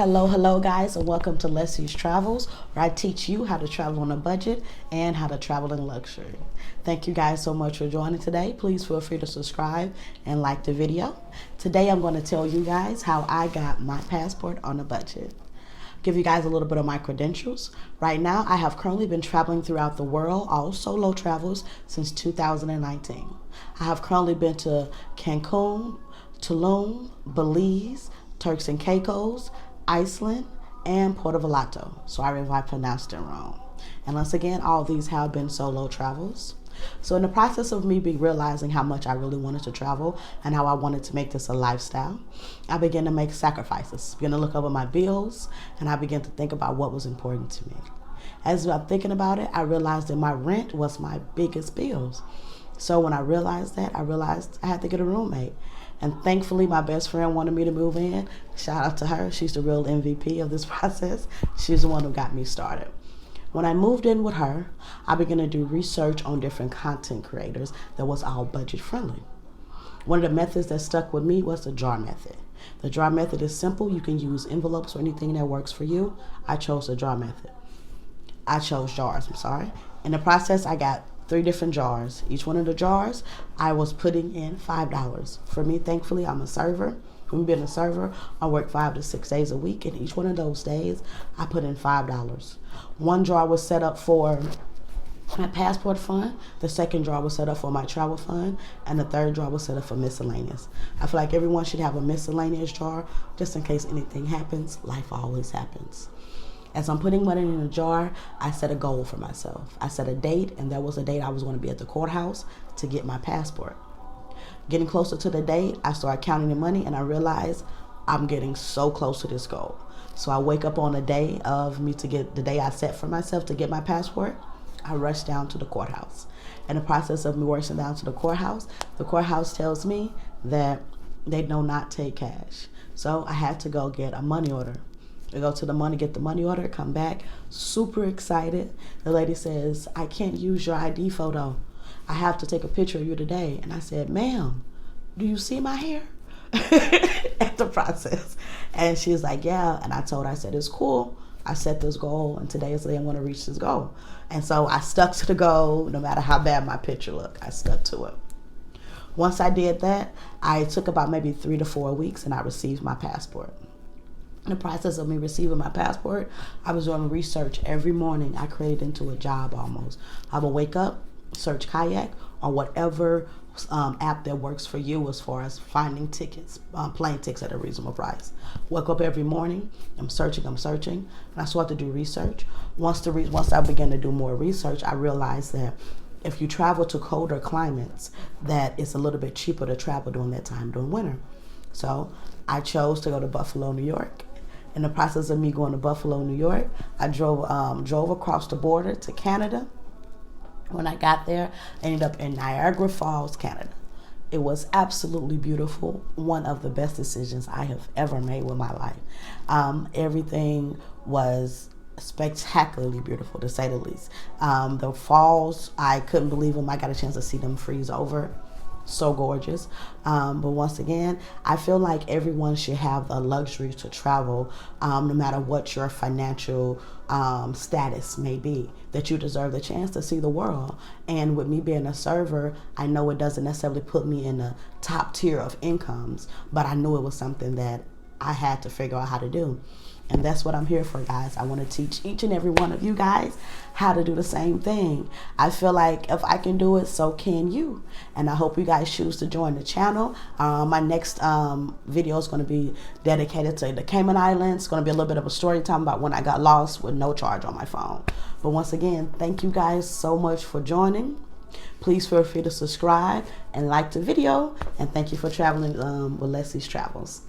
Hello guys, and welcome to Leslie's Travels, where I teach you how to travel on a budget and how to travel in luxury. Thank you guys so much for joining today. Please feel free to subscribe and like the video. Today I'm going to tell you guys how I got my passport on a budget. Give you guys a little bit of my credentials. Right now, I have currently been traveling throughout the world, all solo travels, since 2019. I have currently been to Cancun, Tulum, Belize, Turks and Caicos, Iceland, and Puerto Vallarta. Sorry if I pronounced it wrong. And once again, all these have been solo travels. So in the process of me realizing how much I really wanted to travel and how I wanted to make this a lifestyle, I began to make sacrifices, began to look over my bills, and I began to think about what was important to me. As I'm thinking about it, I realized that my rent was my biggest bills. So when I realized that, I realized I had to get a roommate. And thankfully, my best friend wanted me to move in. Shout out to her. She's the real MVP of this process. She's the one who got me started. When I moved in with her, I began to do research on different content creators that was all budget friendly. One of the methods that stuck with me was the jar method. The jar method is simple. You can use envelopes or anything that works for you. I chose the jar method. I chose jars, In the process, I got 3 different jars. Each one of the jars, I was putting in $5. For me, thankfully, I'm a server. From being a server, I work 5 to 6 days a week, and each one of those days, I put in $5. One jar was set up for my passport fund, the second jar was set up for my travel fund, and the third jar was set up for miscellaneous. I feel like everyone should have a miscellaneous jar, just in case anything happens. Life always happens. As I'm putting money in a jar, I set a goal for myself. I set a date, and that was a date I was going to be at the courthouse to get my passport. Getting closer to the date, I started counting the money, and I realized I'm getting so close to this goal. So I wake up on the day of me to get the day I set for myself to get my passport. I rush down to the courthouse. In the process of me rushing down to the courthouse tells me that they do not take cash. So I had to go get a money order. I go to the money, get the money order, come back, super excited. The lady says, I can't use your ID photo. I have to take a picture of you today. And I said, ma'am, do you see my hair? At the process. And she's like, yeah. And I told her, I said, it's cool. I set this goal, and today is the day I'm going to reach this goal. And so I stuck to the goal, no matter how bad my picture looked. I stuck to it. Once I did that, I took about maybe 3 to 4 weeks, and I received my passport. In the process of me receiving my passport, I was doing research every morning. I created into a job almost. I would wake up, search Kayak or whatever app that works for you as far as finding tickets, plane tickets at a reasonable price. Wake up every morning, I'm searching, and I started to do research. Once I began to do more research, I realized that if you travel to colder climates, that it's a little bit cheaper to travel during that time, during winter. So I chose to go to Buffalo, New York. In the process of me going to Buffalo, New York, I drove across the border to Canada. When I got there, I ended up in Niagara Falls, Canada. It was absolutely beautiful. One of the best decisions I have ever made with my life. Everything was spectacularly beautiful, to say the least. The falls, I couldn't believe them. I got a chance to see them freeze over. So gorgeous. But once again, I feel like everyone should have the luxury to travel, no matter what your financial status may be, that you deserve the chance to see the world. And with me being a server, I know it doesn't necessarily put me in the top tier of incomes, but I knew it was something that I had to figure out how to do. And that's what I'm here for, guys. I want to teach each and every one of you guys how to do the same thing. I feel like if I can do it, so can you. And I hope you guys choose to join the channel. My next video is going to be dedicated to the Cayman Islands. It's going to be a little bit of a story time about when I got lost with no charge on my phone. But once again, thank you guys so much for joining. Please feel free to subscribe and like the video. And thank you for traveling with Leslie's Travels.